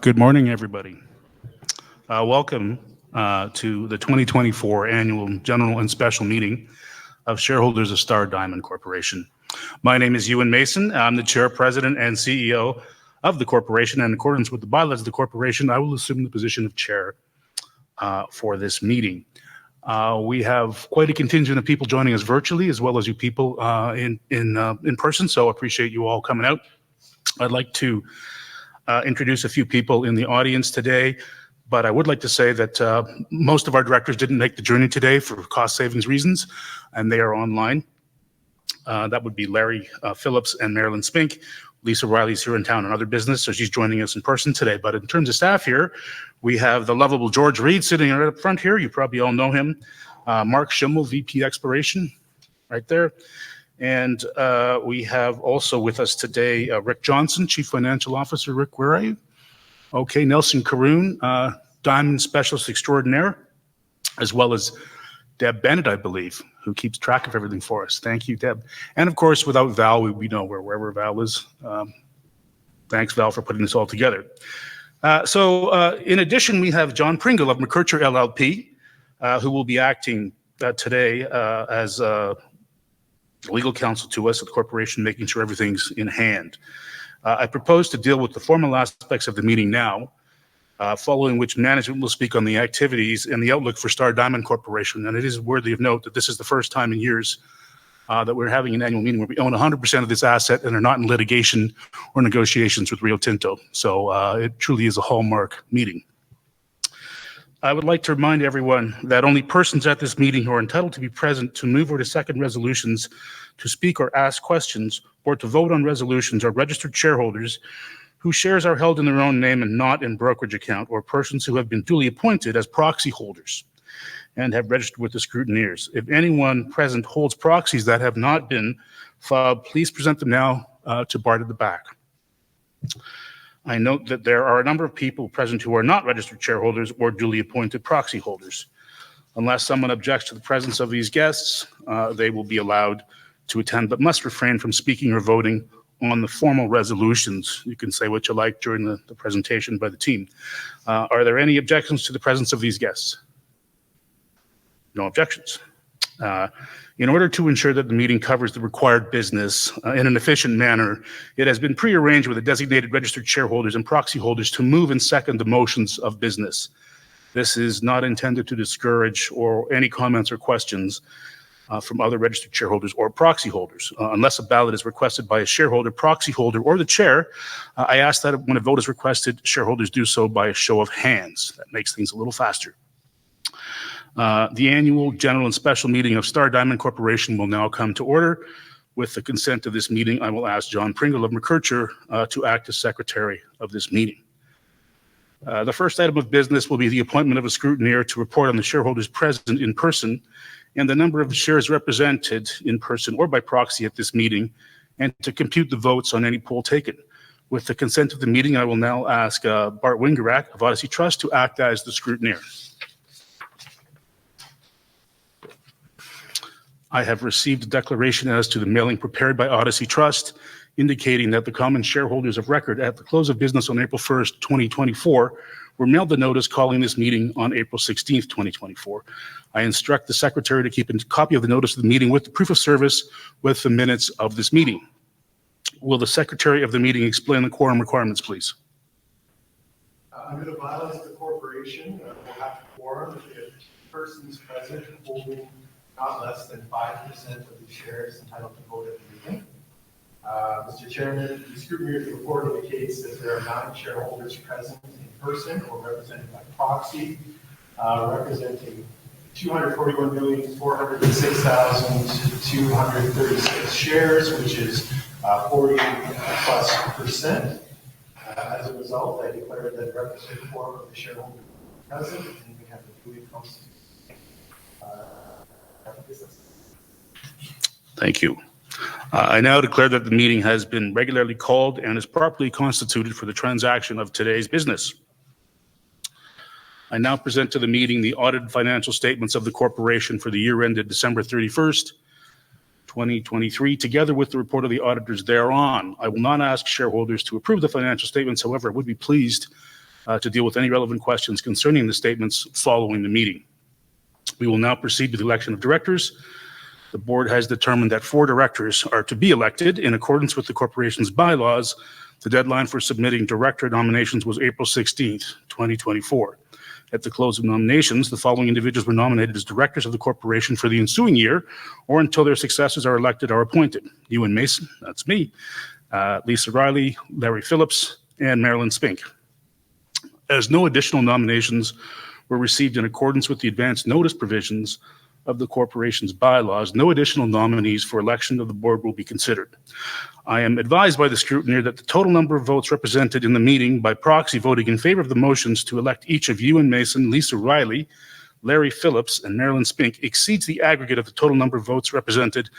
Good morning, everybody. Welcome to the 2024 Annual General and Special Meeting of Shareholders of Star Diamond Corporation. My name is Ewan Mason. I'm the Chair, President, and CEO of the corporation. And in accordance with the bylaws of the corporation, I will assume the position of Chair for this meeting. We have quite a contingent of people joining us virtually, as well as you people in person, so I appreciate you all coming out. I'd like to introduce a few people in the audience today, but I would like to say that most of our directors didn't make the journey today for cost savings reasons, and they are online. That would be Larry Phillips and Marilyn Spink. Lisa Riley's here in town on other business, so she's joining us in person today. But in terms of staff here, we have the lovable George Reed sitting right up front here. You probably all know him. Mark Schimmel, VP Exploration, right there. And we have also with us today Rick Johnson, Chief Financial Officer. Rick, where are you? Okay, Nelson Caroon, Diamond Specialist Extraordinaire, as well as Deb Bennett, I believe, who keeps track of everything for us. Thank you, Deb. And of course, without Val, we know wherever Val is. Thanks, Val, for putting this all together. So in addition, we have John Pringle of McKercher LLP, who will be acting today as legal counsel to us at the corporation, making sure everything's in hand. I propose to deal with the formal aspects of the meeting now, following which management will speak on the activities and the outlook for Star Diamond Corporation. And it is worthy of note that this is the first time in years that we're having an annual meeting where we own 100% of this asset and are not in litigation or negotiations with Rio Tinto. So it truly is a hallmark meeting. I would like to remind everyone that only persons at this meeting who are entitled to be present to move or to second resolutions, to speak or ask questions, or to vote on resolutions are registered shareholders whose shares are held in their own name and not in brokerage account, or persons who have been duly appointed as proxy holders and have registered with the scrutineers. If anyone present holds proxies that have not been filed, please present them now to Bart at the back. I note that there are a number of people present who are not registered shareholders or duly appointed proxy holders. Unless someone objects to the presence of these guests, they will be allowed to attend, but must refrain from speaking or voting on the formal resolutions. You can say what you like during the presentation by the team. Are there any objections to the presence of these guests? No objections. In order to ensure that the meeting covers the required business in an efficient manner, it has been prearranged with the designated registered shareholders and proxy holders to move and second the motions of business. This is not intended to discourage or any comments or questions from other registered shareholders or proxy holders. Unless a ballot is requested by a shareholder, proxy holder, or the chair, I ask that when a vote is requested, shareholders do so by a show of hands. That makes things a little faster. The annual general and special meeting of Star Diamond Corporation will now come to order. With the consent of this meeting, I will ask John Pringle of McKercher to act as secretary of this meeting. The first item of business will be the appointment of a scrutineer to report on the shareholders present in person and the number of shares represented in person or by proxy at this meeting, and to compute the votes on any poll taken. With the consent of the meeting, I will now ask Bart Wingerak of Odyssey Trust to act as the scrutineer. I have received a declaration as to the mailing prepared by Odyssey Trust, indicating that the common shareholders of record at the close of business on April 1st, 2024, were mailed the notice calling this meeting on April 16th, 2024. I instruct the secretary to keep a copy of the notice of the meeting with the proof of service with the minutes of this meeting. Will the secretary of the meeting explain the quorum requirements, please? Under the bylaws of the corporation, we'll have a quorum if persons present holding not less than 5% of the shares entitled to vote at the meeting. Mr. Chairman, the scrutineer's report indicates that there are 9 shareholders present in person or represented by proxy, representing 241,406,236 shares, which is 40+%. As a result, I declare that a representative quorum of the shareholders is present, and we have the duly constituted business. Thank you. I now declare that the meeting has been regularly called and is properly constituted for the transaction of today's business. I now present to the meeting the audited financial statements of the corporation for the year ended December 31st, 2023, together with the report of the auditors thereon. I will not ask shareholders to approve the financial statements. However, I would be pleased to deal with any relevant questions concerning the statements following the meeting. We will now proceed with the election of directors. The board has determined that 4 directors are to be elected in accordance with the corporation's bylaws. The deadline for submitting director nominations was April 16th, 2024. At the close of nominations, the following individuals were nominated as directors of the corporation for the ensuing year or until their successors are elected or appointed. Ewan Mason, that's me, Lisa Riley, Larry Phillips, and Marilyn Spink. As no additional nominations were received in accordance with the advance notice provisions of the corporation's bylaws, no additional nominees for election of the board will be considered. I am advised by the scrutineer that the total number of votes represented in the meeting by proxy voting in favor of the motions to elect each of Ewan Mason, Lisa Riley, Larry Phillips, and Marilyn Spink exceeds the aggregate of the total number of votes represented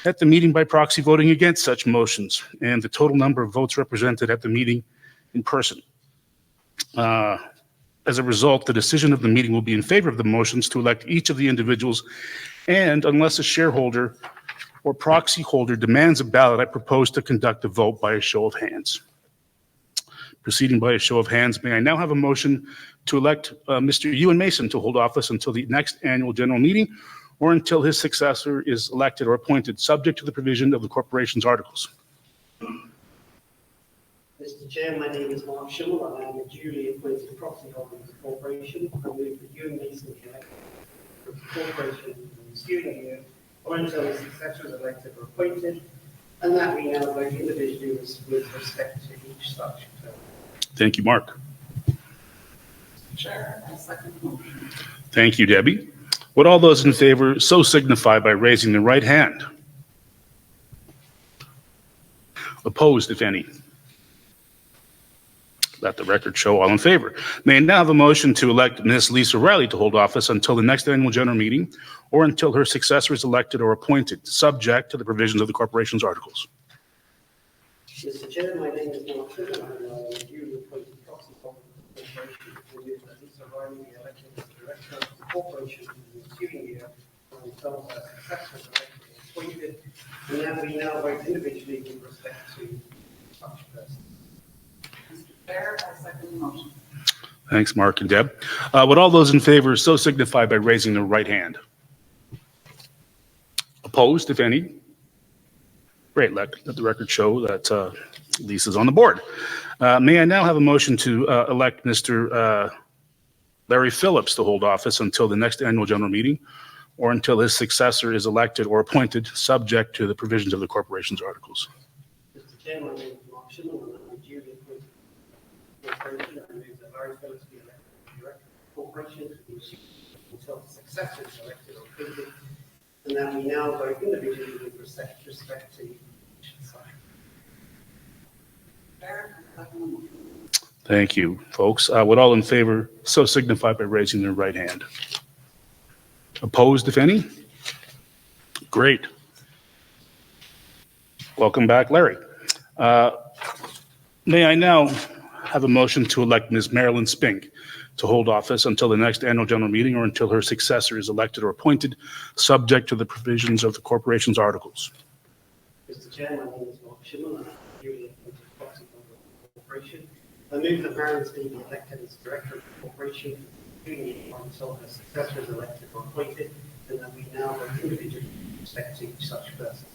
at the meeting by proxy voting against such motions, and the total number of votes represented at the meeting in person. As a result, the decision of the meeting will be in favor of the motions to elect each of the individuals, and unless a shareholder or proxy holder demands a ballot, I propose to conduct a vote by a show of hands. Proceeding by a show of hands, may I now have a motion to elect Mr. Ewan Mason to hold office until the next annual general meeting or until his successor is elected or appointed, subject to the provision of the corporation's articles. Mr. Chair, my name is Mark Schimmel and I am a duly appointed proxy holder of the corporation. I move that Ewan Mason be elected for the corporation in the ensuing year or until his successor is elected or appointed, and that we now vote individually with respect to each such term. Thank you, Mark. Mr. Chair, I second the motion. Thank you, Debbie. Would all those in favor so signify by raising the right hand? Opposed, if any? Let the record show all in favor. May I now have a motion to elect Ms. Lisa Riley to hold office until the next annual general meeting or until her successor is elected or appointed, subject to the provisions of the corporation's articles. Mr. Chair, my name is Mark Schimmel and I am a duly appointed proxy holder of the corporation. I move that Lisa Riley be elected as director of the corporation in the ensuing year or until her successor is elected or appointed, and that we now vote individually with respect to such person. Chair, I second the motion. Thanks, Mark and Deb. Would all those in favor so signify by raising their right hand? Opposed, if any? Great, let the record show that Lisa's on the board. May I now have a motion to elect Mr. Larry Phillips to hold office until the next annual general meeting or until his successor is elected or appointed, subject to the provisions of the corporation's articles. Mr. Chair, my name is Mark Schimmel and I'm a duly appointed corporation. I move that Larry Phillips be elected director of the corporation until the successor is elected or appointed, and that we now vote individually with respect to each side. Chair, I second the motion. Thank you, folks. Would all in favor so signify by raising their right hand? Opposed, if any? Great. Welcome back, Larry. May I now have a motion to elect Ms. Marilyn Spink to hold office until the next annual general meeting or until her successor is elected or appointed, subject to the provisions of the corporation's articles. Mr. Chair, my name is Mark Schimmel and I'm a duly appointed proxy holder of the corporation. I move that Marilyn Spink be elected as director of the corporation until her successor is elected or appointed, and that we now vote individually with respect to each such person.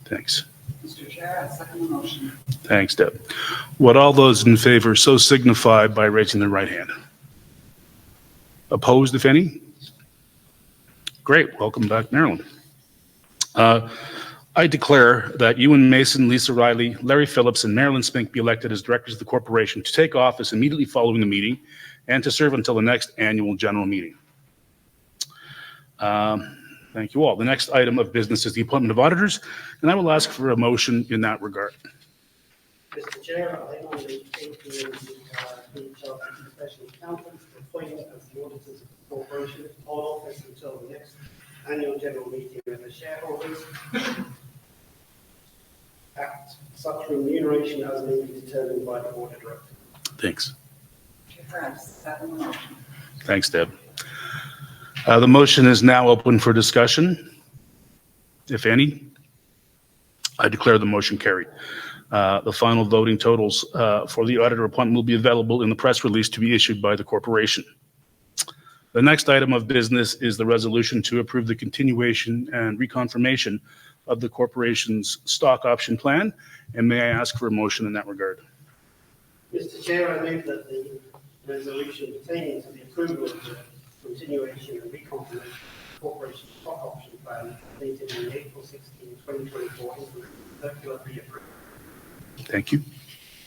Thanks. Mr. Chair, I second the motion. Thanks, Deb. Would all those in favor so signify by raising their right hand? Opposed, if any? Great. Welcome back, Marilyn. I declare that Ewan Mason, Lisa Riley, Larry Phillips, and Marilyn Spink be elected as directors of the corporation to take office immediately following the meeting and to serve until the next annual general meeting. Thank you all. The next item of business is the appointment of auditors, and I will ask for a motion in that regard. Mr. Chair, I nominate KPMG special accountants for appointment as the auditors of the corporation to hold office until the next annual general meeting of the shareholders at such remuneration as may be determined by the board of directors. Thanks. Chair, I second the motion. Thanks, Deb. The motion is now open for discussion, if any. I declare the motion carried. The final voting totals for the auditor appointment will be available in the press release to be issued by the corporation. The next item of business is the resolution to approve the continuation and reconfirmation of the corporation's stock option plan. And may I ask for a motion in that regard? Mr. Chair, I move that the resolution pertaining to the approval of the continuation and reconfirmation of the corporation's stock option plan dated in April 16, 2024 circular be approved. Thank you.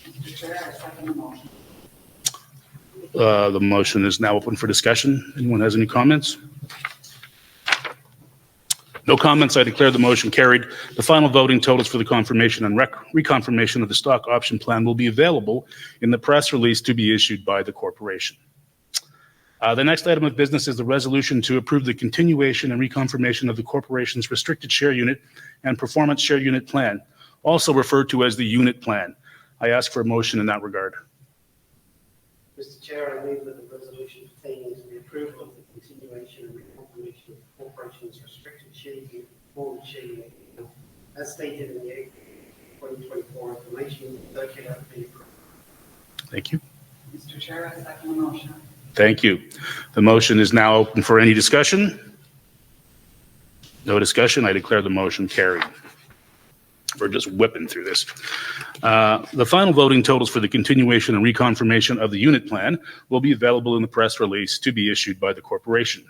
Mr. Chair, I second the motion. The motion is now open for discussion. Anyone has any comments? No comments. I declare the motion carried. The final voting totals for the confirmation and reconfirmation of the stock option plan will be available in the press release to be issued by the corporation. The next item of business is the resolution to approve the continuation and reconfirmation of the corporation's restricted share unit and performance share unit plan, also referred to as the unit plan. I ask for a motion in that regard. Mr. Chair, I move that the resolution pertaining to the approval of the continuation and reconfirmation of the corporation's restricted share unit, performance share unit, as stated in the April 2024 information circular be approved. Thank you. Mr. Chair, I second the motion. Thank you. The motion is now open for any discussion. No discussion. I declare the motion carried. We're just whipping through this. The final voting totals for the continuation and reconfirmation of the unit plan will be available in the press release to be issued by the corporation.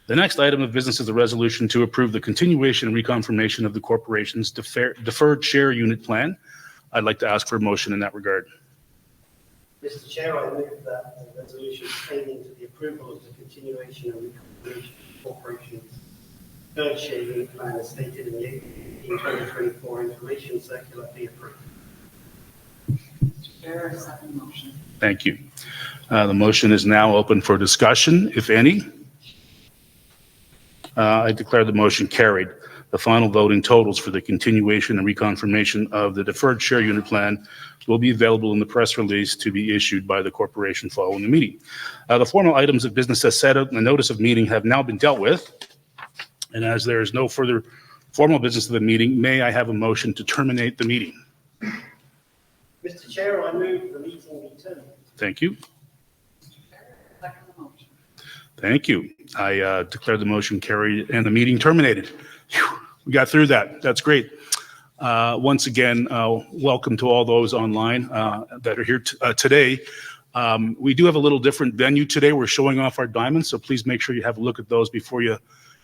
The next item of business is a resolution to approve the continuation and reconfirmation of the corporation's deferred share unit plan. I'd like to ask for a motion in that regard. Mr. Chair, I move that the resolution pertaining to the approval of the continuation and reconfirmation of the corporation's third share unit plan as stated in the April 2024 information circular be approved. Mr. Chair, I second the motion. Thank you. The motion is now open for discussion, if any. I declare the motion carried. The final voting totals for the continuation and reconfirmation of the deferred share unit plan will be available in the press release to be issued by the corporation following the meeting. The formal items of business as set out in the notice of meeting have now been dealt with. And as there is no further formal business of the meeting, may I have a motion to terminate the meeting? Mr. Chair, I move the meeting be terminated. Thank you. Mr. Chair, I second the motion. Thank you. I declare the motion carried and the meeting terminated. Whew, we got through that. That's great. Once again, welcome to all those online that are here today. We do have a little different venue today. We're showing off our diamonds, so please make sure you have a look at those before you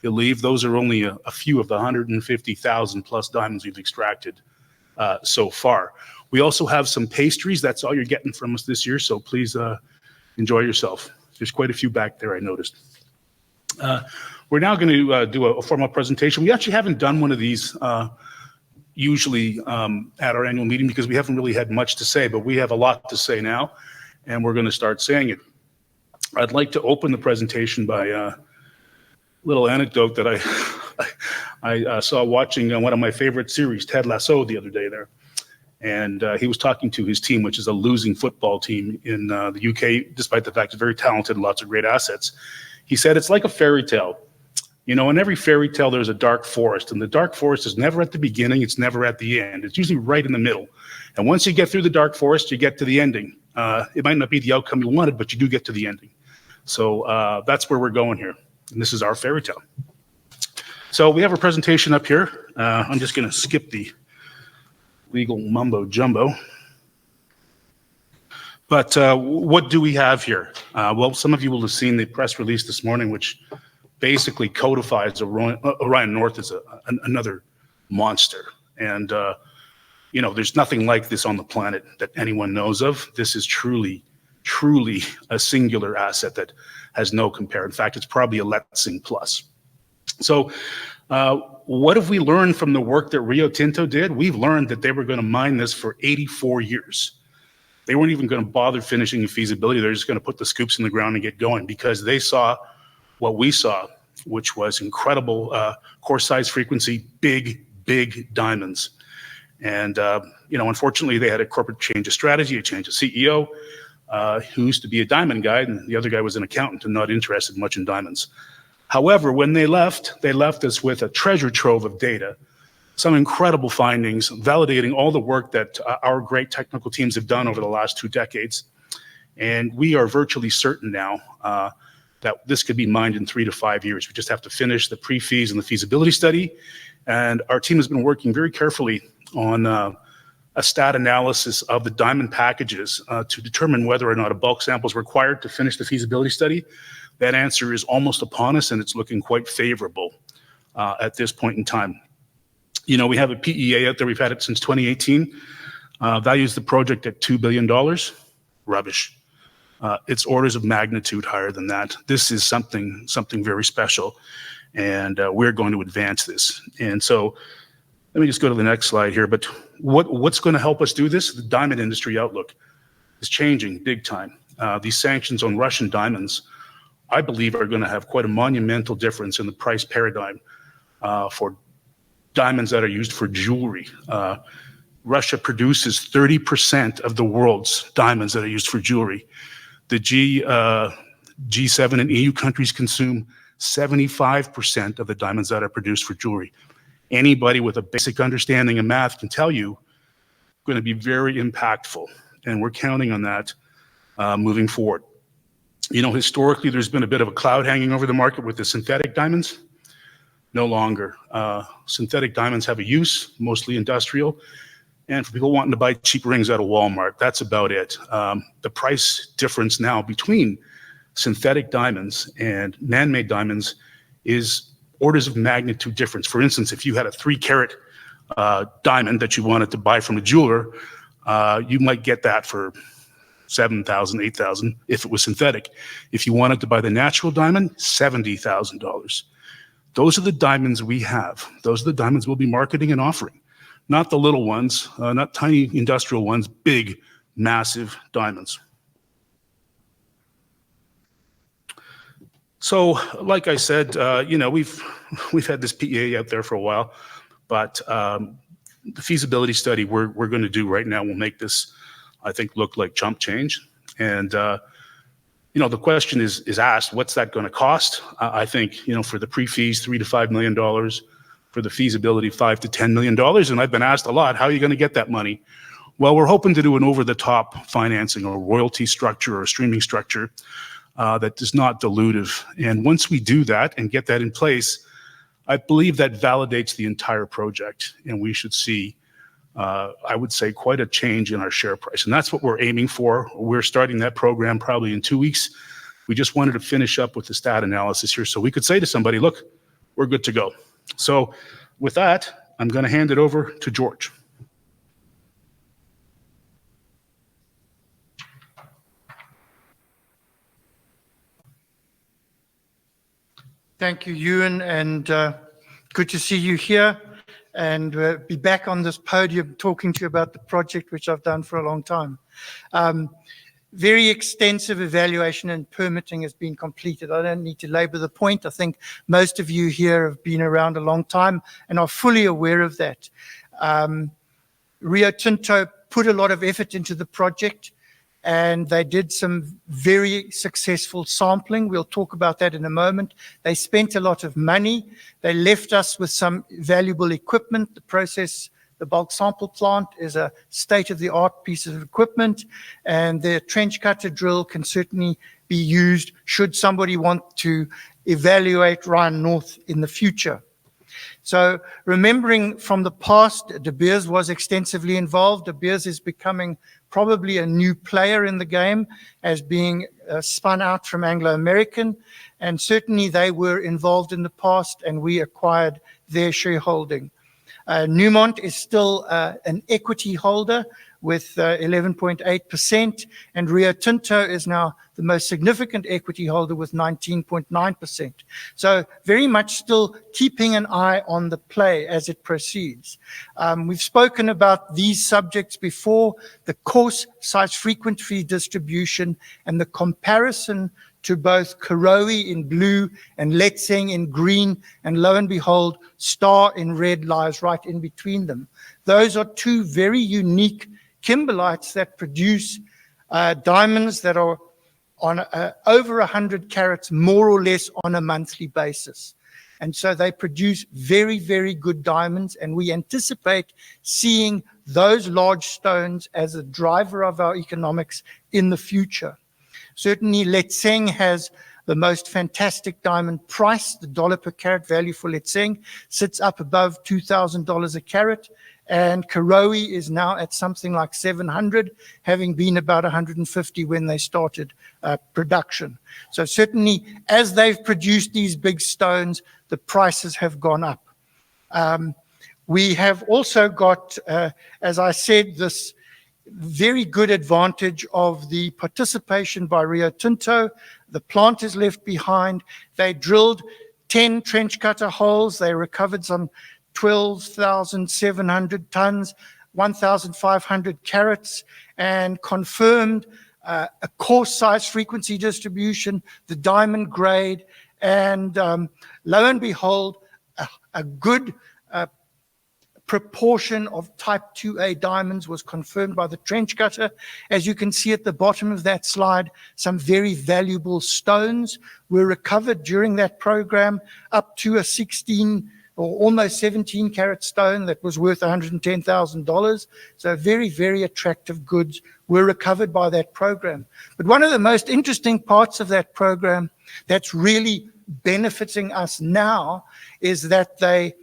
leave. Those are only a few of the 150,000 plus diamonds we've extracted so far. We also have some pastries. That's all you're getting from us this year, so please enjoy yourself. There's quite a few back there, I noticed. We're now going to do a formal presentation. We actually haven't done one of these usually at our annual meeting because we haven't really had much to say, but we have a lot to say now, and we're going to start saying it. I'd like to open the presentation by a little anecdote that I saw watching one of my favorite series, Ted Lasso, the other day there. And he was talking to his team, which is a losing football team in the UK, despite the fact it's very talented and lots of great assets. He said, it's like a fairy tale. You know, in every fairy tale, there's a dark forest, and the dark forest is never at the beginning. It's never at the end. It's usually right in the middle. And once you get through the dark forest, you get to the ending. It might not be the outcome you wanted, but you do get to the ending. So that's where we're going here. And this is our fairy tale. So we have a presentation up here. I'm just going to skip the legal mumbo jumbo. But what do we have here? Well, some of you will have seen the press release this morning, which basically codifies Orion North as another monster. And, you know, there's nothing like this on the planet that anyone knows of. This is truly, truly a singular asset that has no compare. In fact, it's probably a Letsing plus. So what have we learned from the work that Rio Tinto did? We've learned that they were going to mine this for 84 years. They weren't even going to bother finishing the feasibility. They're just going to put the scoops in the ground and get going because they saw what we saw, which was incredible core size frequency, big, big diamonds. And, you know, unfortunately, they had a corporate change of strategy, a change of CEO, who used to be a diamond guy, and the other guy was an accountant and not interested much in diamonds. However, when they left us with a treasure trove of data some incredible findings, validating all the work that our great technical teams have done over the last 2 decades. And we are virtually certain now that this could be mined in 3 to 5 years. We just have to finish the pre-feas and the feasibility study. And our team has been working very carefully on a stat analysis of the diamond packages to determine whether or not a bulk sample is required to finish the feasibility study. That answer is almost upon us, and it's looking quite favorable at this point in time. You know, we have a PEA out there. We've had it since 2018. Values the project at $2 billion. Rubbish. It's orders of magnitude higher than that. This is something very special, and we're going to advance this. And so let me just go to the next slide here. But what's going to help us do this? The diamond industry outlook is changing big time. These sanctions on Russian diamonds, I believe, are going to have quite a monumental difference in the price paradigm for diamonds that are used for jewelry. Russia produces 30% of the world's diamonds that are used for jewelry. The G7 and EU countries consume 75% of the diamonds that are produced for jewelry. Anybody with a basic understanding of math can tell you it's going to be very impactful, and we're counting on that moving forward. You know, historically, there's been a bit of a cloud hanging over the market with the synthetic diamonds. No longer. Synthetic diamonds have a use, mostly industrial. And for people wanting to buy cheap rings out of Walmart, that's about it. The price difference now between synthetic diamonds and man-made diamonds is orders of magnitude difference. For instance, if you had a 3-carat diamond that you wanted to buy from a jeweler, you might get that for $7,000, $8,000 if it was synthetic. If you wanted to buy the natural diamond, $70,000. Those are the diamonds we have. Those are the diamonds we'll be marketing and offering. Not the little ones, not tiny industrial ones, big, massive diamonds. So, like I said, you know, we've had this PEA out there for a while, but the feasibility study we're going to do right now will make this, I think, look like chump change. And you know, the question is asked, what's that going to cost? I think, you know, for the pre-fees, $3 to $5 million, for the feasibility, $5 to $10 million. And I've been asked a lot, how are you going to get that money? Well, we're hoping to do an over-the-top financing or royalty structure or a streaming structure that is not dilutive. And once we do that and get that in place, I believe that validates the entire project, and we should see I would say quite a change in our share price. And that's what we're aiming for. We're starting that program probably in 2 weeks. We just wanted to finish up with the stat analysis here so we could say to somebody, look, we're good to go. So with that, I'm going to hand it over to George. Thank you, Ewan, and good to see you here and be back on this podium talking to you about the project, which I've done for a long time. Very extensive evaluation and permitting has been completed. I don't need to labor the point. I think most of you here have been around a long time and are fully aware of that. Rio Tinto put a lot of effort into the project, and they did some very successful sampling. We'll talk about that in a moment. They spent a lot of money. They left us with some valuable equipment. The bulk sample plant is a state-of-the-art piece of equipment, and the trench cutter drill can certainly be used should somebody want to evaluate Ryan North in the future. So remembering from the past, De Beers was extensively involved. De Beers is becoming probably a new player in the game as being spun out from Anglo American, and certainly they were involved in the past and we acquired their shareholding. Newmont is still an equity holder with 11.8%, and Rio Tinto is now the most significant equity holder with 19.9%. So very much still keeping an eye on the play as it proceeds. We've spoken about these subjects before, the coarse size frequency distribution and the comparison to both Karowe in blue and Letseng in green, and lo and behold, Star in red lies right in between them. Those are two very unique kimberlites that produce diamonds that are on over 100 carats, more or less on a monthly basis. And so they produce very, very good diamonds, and we anticipate seeing those large stones as a driver of our economics in the future. Certainly, Letseng has the most fantastic diamond price. The dollar per carat value for Letseng sits up above $2,000 a carat. And Karowe is now at something like 700, having been about 150 when they started production. So certainly, as they've produced these big stones, the prices have gone up. We have also got, as I said, this very good advantage of the participation by Rio Tinto. The plant is left behind. They drilled 10 trench cutter holes. They recovered some 12,700 tons, 1,500 carats, and confirmed a coarse size frequency distribution, the diamond grade, and lo and behold, a good proportion of type 2A diamonds was confirmed by the trench cutter. As you can see at the bottom of that slide, some very valuable stones were recovered during that program, up to a 16 or almost 17 carat stone that was worth $110,000. So very, very attractive goods were recovered by that program. But one of the most interesting parts of that program that's really benefiting us now is that they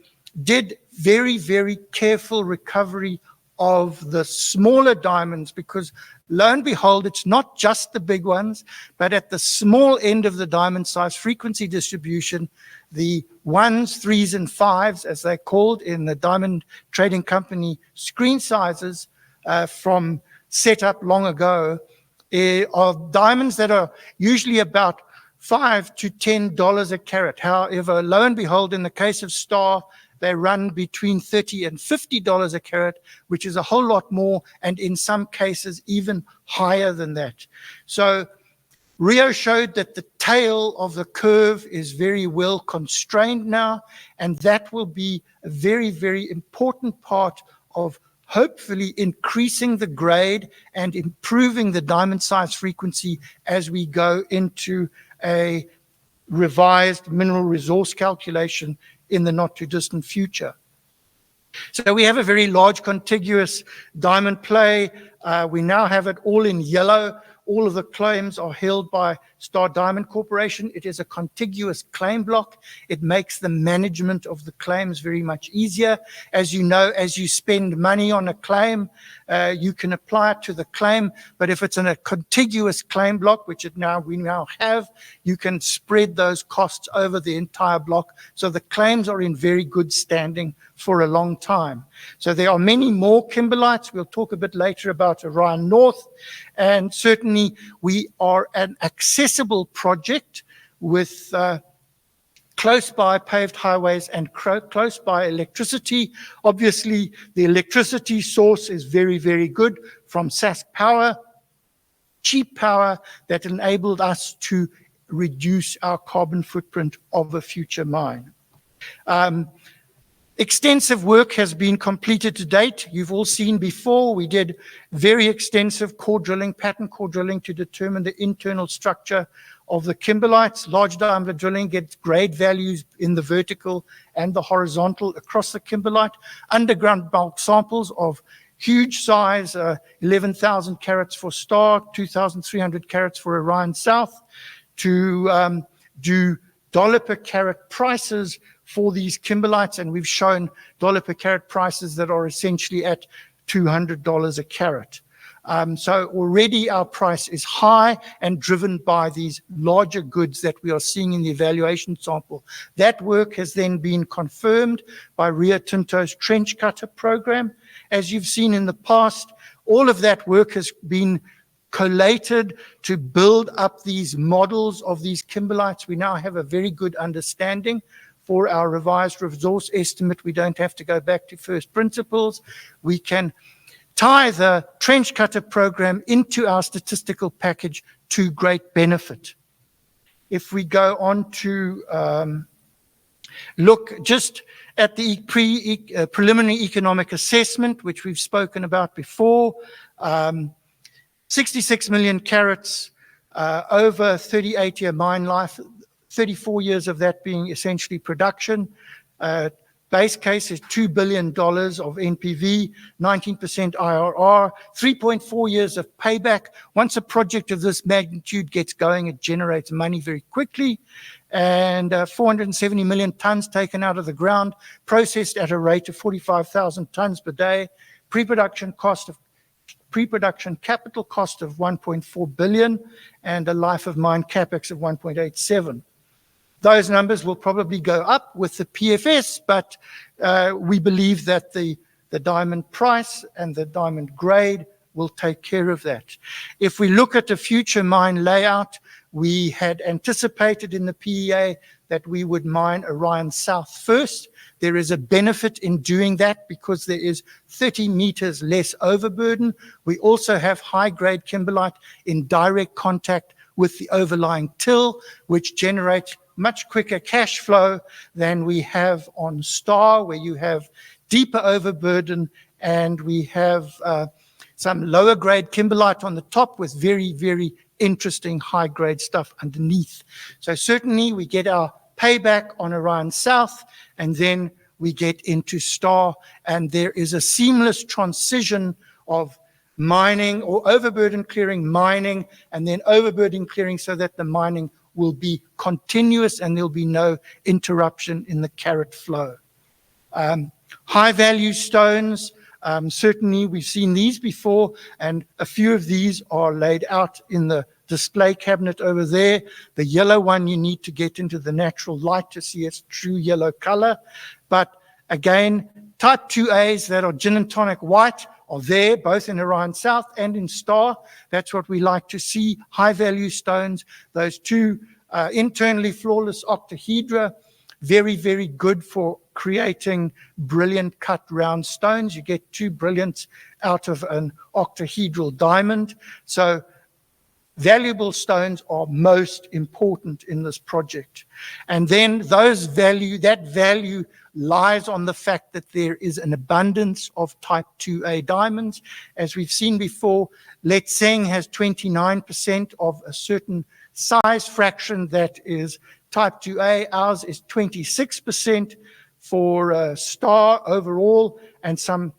did very, very careful recovery of the smaller diamonds, because lo and behold, it's not just the big ones, but at the small end of the diamond size frequency distribution, the 1s, 3s, and 5s, as they're called in the Diamond Trading Company screen sizes from set up long ago, are diamonds that are usually about $5 to $10 a carat. However, lo and behold, in the case of Star, they run between $30 and $50 a carat, which is a whole lot more, and in some cases even higher than that. So Rio showed that the tail of the curve is very well constrained now, and that will be a very, very important part of hopefully increasing the grade and improving the diamond size frequency as we go into a revised mineral resource calculation in the not too distant future. So we have a very large contiguous diamond play. We now have it all in yellow. All of the claims are held by Star Diamond Corporation. It is a contiguous claim block. It makes the management of the claims very much easier. As you know, as you spend money on a claim, you can apply it to the claim. But if it's in a contiguous claim block, which we now have, you can spread those costs over the entire block. So the claims are in very good standing for a long time. So there are many more kimberlites. We'll talk a bit later about Orion North. And certainly we are an accessible project with close by paved highways and close by electricity. Obviously, the electricity source is very, very good from Sask Power, cheap power that enabled us to reduce our carbon footprint of a future mine. Extensive work has been completed to date. You've all seen before, we did very extensive core drilling, pattern core drilling, to determine the internal structure of the kimberlites. Large diameter drilling gets grade values in the vertical and the horizontal across the kimberlite. Underground bulk samples of huge size, 11,000 carats for Star, 2,300 carats for Orion South, to do dollar per carat prices for these kimberlites, and we've shown dollar per carat prices that are essentially at $200 a carat. So already our price is high and driven by these larger goods that we are seeing in the evaluation sample. That work has then been confirmed by Rio Tinto's trench cutter program. As you've seen in the past, all of that work has been collated to build up these models of these kimberlites. We now have a very good understanding. For our revised resource estimate, we don't have to go back to first principles. We can tie the trench cutter program into our statistical package to great benefit. If we go on to look just at the preliminary economic assessment, which we've spoken about before, 66 million carats over 38-year mine life, 34 years of that being essentially production. Base case is $2 billion of NPV, 19% IRR, 3.4 years of payback. Once a project of this magnitude gets going, it generates money very quickly. And 470 million tons taken out of the ground, processed at a rate of 45,000 tons per day. Pre-production capital cost of 1.4 billion and a life of mine capex of 1.87. Those numbers will probably go up with the PFS, but we believe that the diamond price and the diamond grade will take care of that. If we look at the future mine layout, we had anticipated in the PEA that we would mine Orion South first. There is a benefit in doing that because there is 30 meters less overburden. We also have high-grade kimberlite in direct contact with the overlying till, which generates much quicker cash flow than we have on Star, where you have deeper overburden and we have some lower grade kimberlite on the top with very, very interesting high grade stuff underneath. So certainly we get our payback on Orion South and then we get into Star, and there is a seamless transition of mining or overburden clearing, mining, and then overburden clearing so that the mining will be continuous and there'll be no interruption in the carat flow. High value stones, certainly we've seen these before, and a few of these are laid out in the display cabinet over there. The yellow one you need to get into the natural light to see its true yellow color. But again, type 2As that are gin and tonic white are there, both in Orion South and in Star. That's what we like to see, high value stones. Those two internally flawless octahedra, very, very good for creating brilliant cut round stones. You get 2 brilliants out of an octahedral diamond. So valuable stones are most important in this project. And then that value lies on the fact that there is an abundance of type 2A diamonds. As we've seen before, Letseng has 29% of a certain size fraction that is type 2A. Ours is 26% for Star overall, and some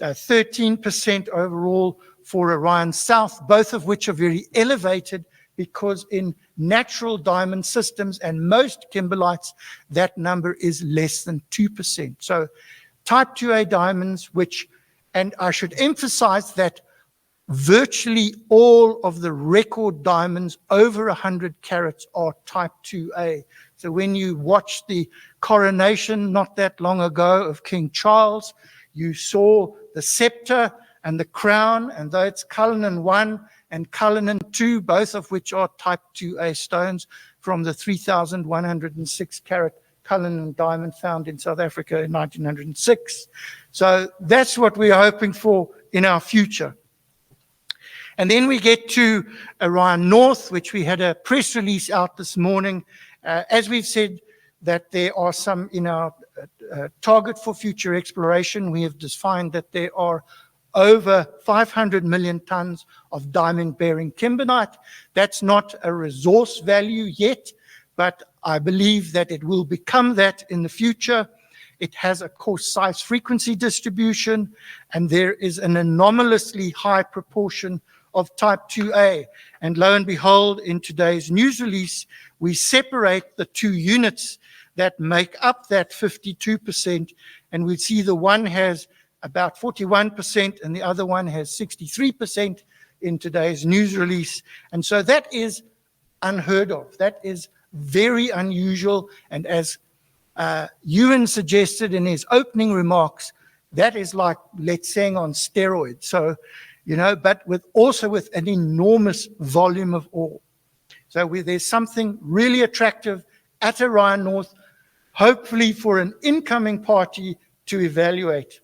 13% overall for Orion South, both of which are very elevated because in natural diamond systems and most kimberlites, that number is less than 2%. So type 2A diamonds, and I should emphasize that virtually all of the record diamonds over 100 carats are type 2A. So when you watched the coronation not that long ago of King Charles, you saw the scepter and the crown, and though it's Cullinan 1 and Cullinan 2, both of which are type 2A stones from the 3,106 carat Cullinan diamond found in South Africa in 1906. So that's what we're hoping for in our future. And then we get to Orion North, which we had a press release out this morning. As we've said, that there are some in our target for future exploration. We have defined that there are over 500 million tons of diamond-bearing kimberlite. That's not a resource value yet, but I believe that it will become that in the future. It has a coarse size frequency distribution, and there is an anomalously high proportion of type 2A. And lo and behold, in today's news release, we separate the two units that make up that 52%, and we see the one has about 41% and the other one has 63% in today's news release. And so that is unheard of. That is very unusual. And as Ewan suggested in his opening remarks, that is like Letseng on steroids. So, but also with an enormous volume of ore. So there's something really attractive at Orion North, hopefully for an incoming party to evaluate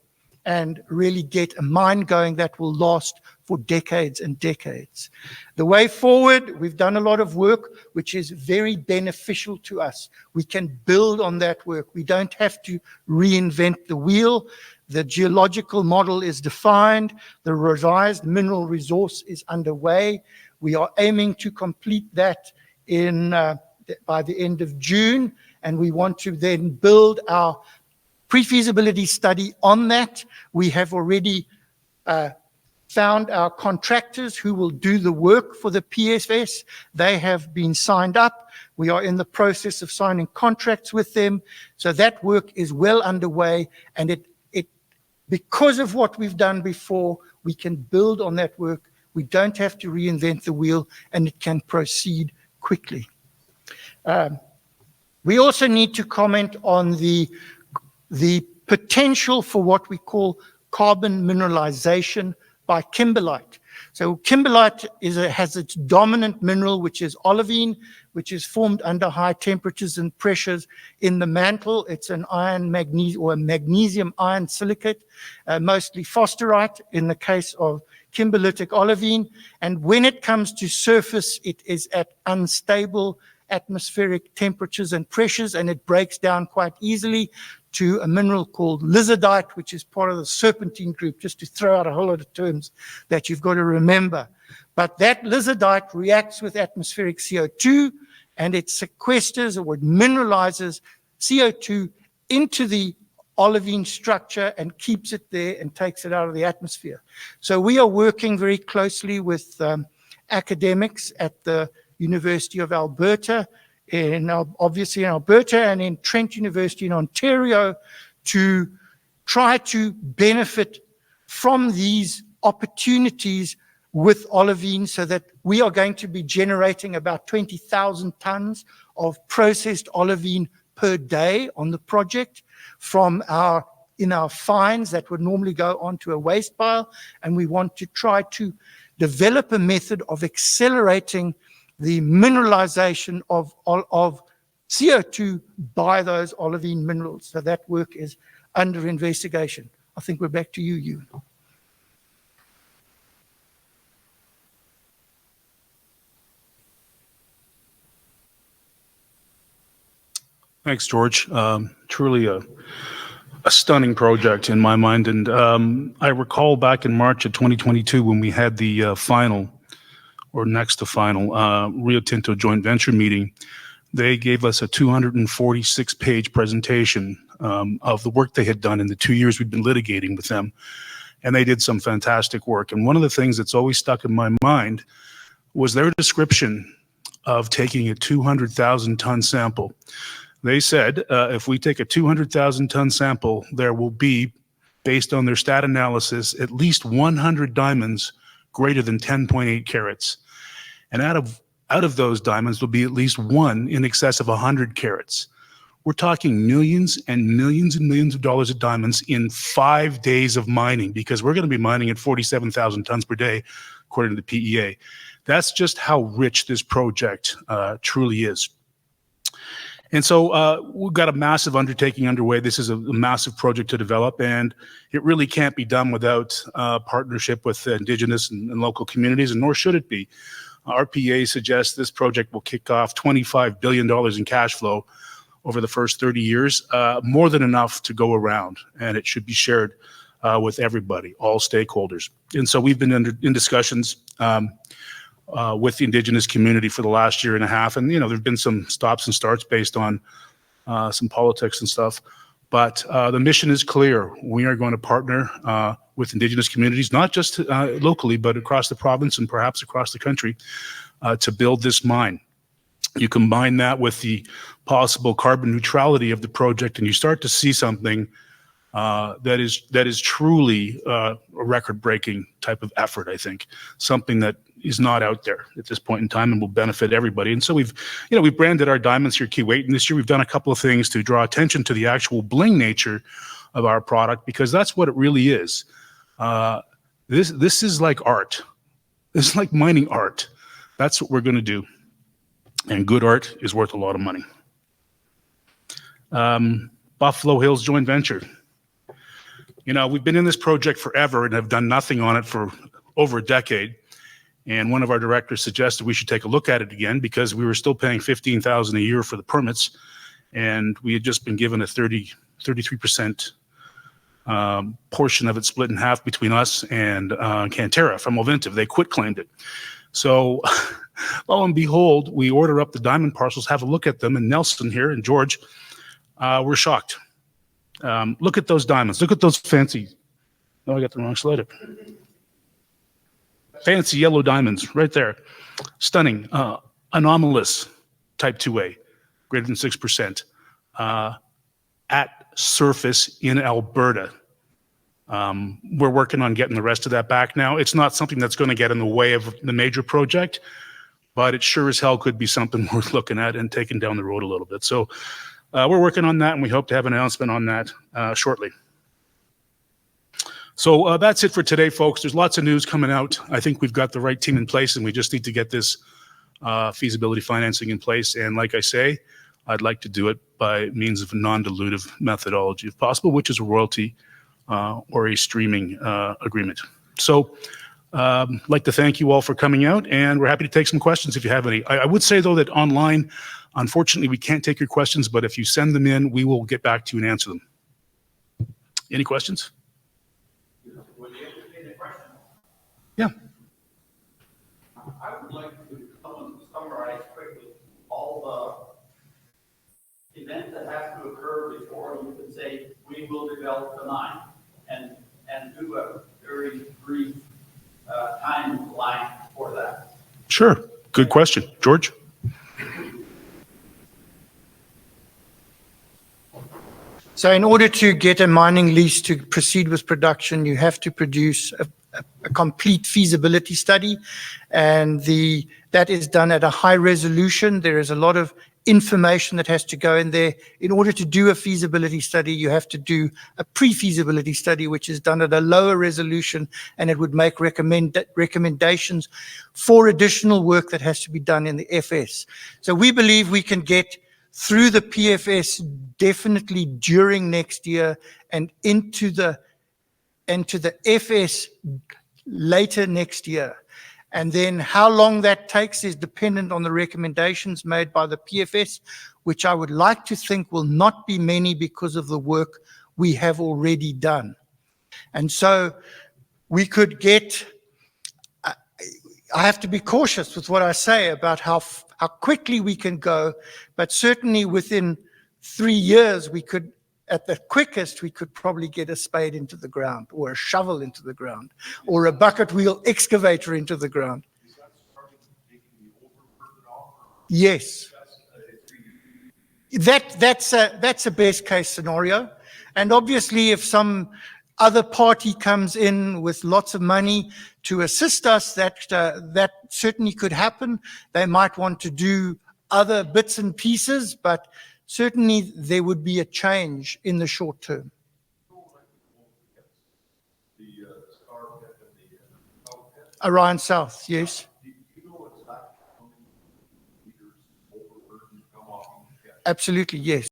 and really get a mine going that will last for decades and decades. The way forward, we've done a lot of work which is very beneficial to us. We can build on that work. We don't have to reinvent the wheel. The geological model is defined. The revised mineral resource is underway. We are aiming to complete that in by the end of June, and we want to then build our pre-feasibility study on that. We have already found our contractors who will do the work for the PFS. They have been signed up. We are in the process of signing contracts with them. So that work is well underway, and because of what we've done before, we can build on that work. We don't have to reinvent the wheel, and it can proceed quickly. We also need to comment on the potential for what we call carbon mineralization by kimberlite. So kimberlite has its dominant mineral, which is olivine, which is formed under high temperatures and pressures in the mantle. It's an magnesium iron silicate, mostly phosphorite in the case of kimberlitic olivine. And when it comes to surface, it is at unstable atmospheric temperatures and pressures, and it breaks down quite easily to a mineral called lizardite, which is part of the serpentine group, just to throw out a whole lot of terms that you've got to remember. But that lizardite reacts with atmospheric CO2, and it sequesters or it mineralizes CO2 into the olivine structure and keeps it there and takes it out of the atmosphere. So we are working very closely with academics at the University of Alberta, obviously in Alberta, and in Trent University in Ontario, to try to benefit from these opportunities with olivine, so that we are going to be generating about 20,000 tons of processed olivine per day on the project from our fines that would normally go onto a waste pile. And we want to try to develop a method of accelerating the mineralization of CO2 by those olivine minerals. So that work is under investigation. I think we're back to you, Ewan. Thanks, George. Truly a stunning project in my mind. And I recall back in March of 2022 when we had the final, or next to final, Rio Tinto joint venture meeting. They gave us a 246-page presentation of the work they had done in the 2 years we'd been litigating with them. And they did some fantastic work. And one of the things that's always stuck in my mind was their description of taking a 200,000-ton sample. They said, if we take a 200,000-ton sample, there will be, based on their stat analysis, at least 100 diamonds greater than 10.8 carats. And out of those diamonds will be at least one in excess of 100 carats. We're talking millions and millions and millions of dollars of diamonds in 5 days of mining, because we're going to be mining at 47,000 tons per day, according to the PEA. That's just how rich this project truly is. And so we've got a massive undertaking underway. This is a massive project to develop, and it really can't be done without partnership with Indigenous and local communities, and nor should it be. Our PA suggests this project will kick off $25 billion in cash flow over the first 30 years, more than enough to go around, and it should be shared with everybody, all stakeholders. And so we've been in discussions with the Indigenous community for the last year and a half. And, you know, there've been some stops and starts based on some politics and stuff. But the mission is clear. We are going to partner with Indigenous communities, not just locally, but across the province and perhaps across the country, to build this mine. You combine that with the possible carbon neutrality of the project, and you start to see something that is truly a record-breaking type of effort, I think. Something that is not out there at this point in time and will benefit everybody. And so we've branded our diamonds here Kuwait, and this year we've done a couple of things to draw attention to the actual bling nature of our product, because that's what it really is. This is like art. It's like mining art. That's what we're going to do. And good art is worth a lot of money. Buffalo Hills joint venture. You know, we've been in this project forever and have done nothing on it for over a decade. And one of our directors suggested we should take a look at it again, because we were still paying $15,000 a year for the permits, and we had just been given a 33% portion of it split in half between us and Cantera from Ovintiv. They quit claimed it. So Lo and behold, we order up the diamond parcels, have a look at them, and Nelson here and George were shocked. Look at those diamonds. Look at those fancy. No, I got the wrong slide up. Fancy yellow diamonds right there. Stunning. Anomalous type 2A, greater than 6%. At surface in Alberta. We're working on getting the rest of that back now. It's not something that's going to get in the way of the major project, but it sure as hell could be something worth looking at and taking down the road a little bit. So we're working on that, and we hope to have an announcement on that shortly. So that's it for today, folks. There's lots of news coming out. I think we've got the right team in place, and we just need to get this feasibility financing in place. And like I say, I'd like to do it by means of a non-dilutive methodology if possible, which is a royalty or a streaming agreement. So I'd like to thank you all for coming out, and we're happy to take some questions if you have any. I would say, though, that online, unfortunately, we can't take your questions, but if you send them in, we will get back to you and answer them. Any questions? Yeah. I would like to summarize quickly all the events that have to occur before you can say, we will develop the mine, and do a very brief timeline for that. Sure. Good question. George? So in order to get a mining lease to proceed with production, you have to produce a complete feasibility study, and that is done at a high resolution. There is a lot of information that has to go in there. In order to do a feasibility study, you have to do a pre-feasibility study, which is done at a lower resolution, and it would make recommendations for additional work that has to be done in the FS. So we believe we can get through the PFS definitely during next year and into the FS later next year. And then how long that takes is dependent on the recommendations made by the PFS, which I would like to think will not be many because of the work we have already done. And so we could get, I have to be cautious with what I say about how quickly we can go, but certainly within 3 years, we could, at the quickest, we could probably get a spade into the ground, or a shovel into the ground, or a bucket wheel excavator into the ground. Yes. That's a best case scenario. And obviously, if some other party comes in with lots of money to assist us, that certainly could happen. They might want to do other bits and pieces, but certainly there would be a change in the short term. Orion South, yes. Absolutely, yes.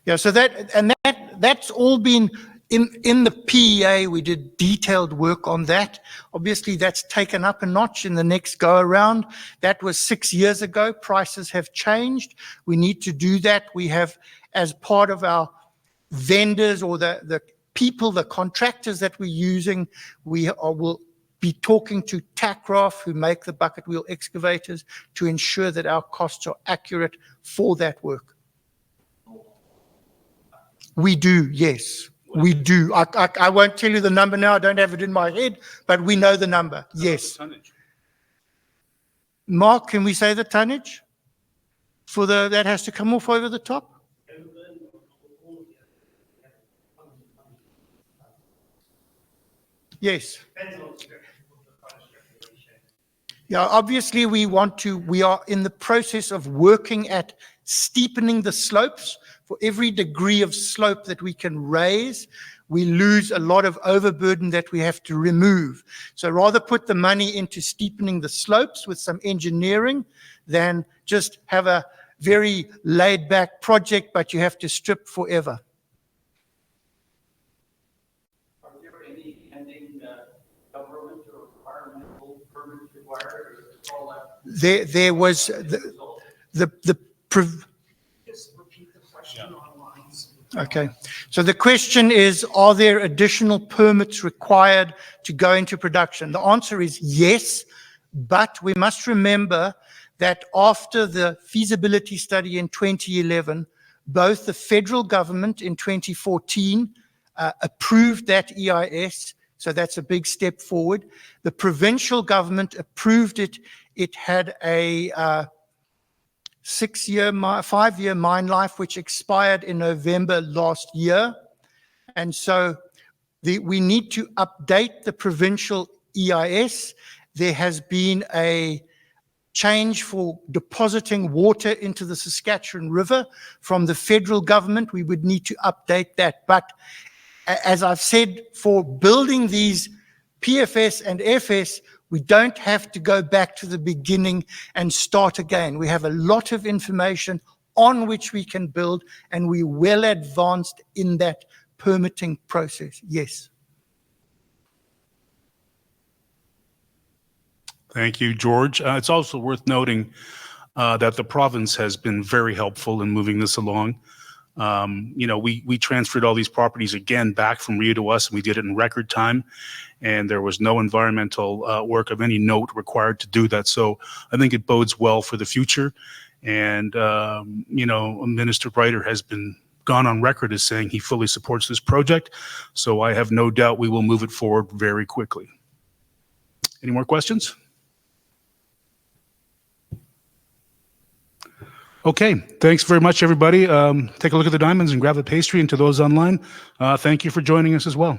Yeah, so that's all been in the PEA. We did detailed work on that. Obviously, that's taken up a notch in the next go around. That was 6 years ago. Prices have changed. We need to do that. We have, as part of our vendors or the people, the contractors that we're using, will be talking to Tacroft, who make the bucket wheel excavators, to ensure that our costs are accurate for that work. We do, yes. We do. I won't tell you the number now. I don't have it in my head, but we know the number. Yes. Mark, can we say the tonnage for that has to come off over the top? Yes. Yeah, obviously we are in the process of working at steepening the slopes. For every degree of slope that we can raise, we lose a lot of overburden that we have to remove. So rather put the money into steepening the slopes with some engineering than just have a very laid back project, but you have to strip forever. Are there any pending government or environmental permits required, or is it all that? There was Okay, so the question is, are there additional permits required to go into production? The answer is yes. But we must remember that after the feasibility study in 2011, both the federal government in 2014 approved that EIS, so that's a big step forward. The provincial government approved it. It had a 5-year mine life, which expired in November last year. And so we need to update the provincial EIS. There has been a change for depositing water into the Saskatchewan River from the federal government. We would need to update that. But as I've said, for building these PFS and FS, we don't have to go back to the beginning and start again. We have a lot of information on which we can build, and we're well advanced in that permitting process. Yes. Thank you, George. It's also worth noting that the province has been very helpful in moving this along. We transferred all these properties again back from Rio to us, and we did it in record time, and there was no environmental work of any note required to do that. So I think it bodes well for the future. And, Minister Reiter has been gone on record as saying he fully supports this project. So I have no doubt we will move it forward very quickly. Any more questions? Okay, thanks very much, everybody. Take a look at the diamonds and grab the pastry, and to those online, thank you for joining us as well.